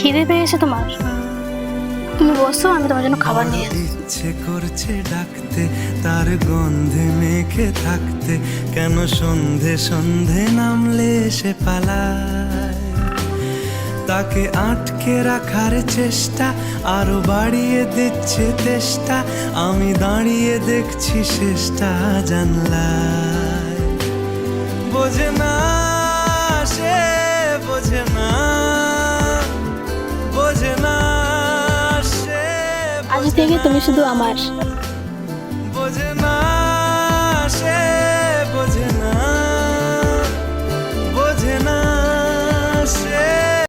খিদে পেয়েছে তোমার? তুমি বসো, আমি তোমার জন্য খাবার নিয়ে আসছি। ইচ্ছে করছে ডাকতে, তার গন্ধে মেখে থাকতে, কেন সন্ধে সন্ধে নামলে সে পালায়। তাকে আটকে রাখার চেষ্টা আরো বাড়িয়ে দিচ্ছে তেষ্টা, আমি দাঁড়িয়ে দেখছি শেষটা জানলায়। বোঝে না সে, বোঝে না, বোঝে না সে। আজ থেকে তুমি শুধু আমার।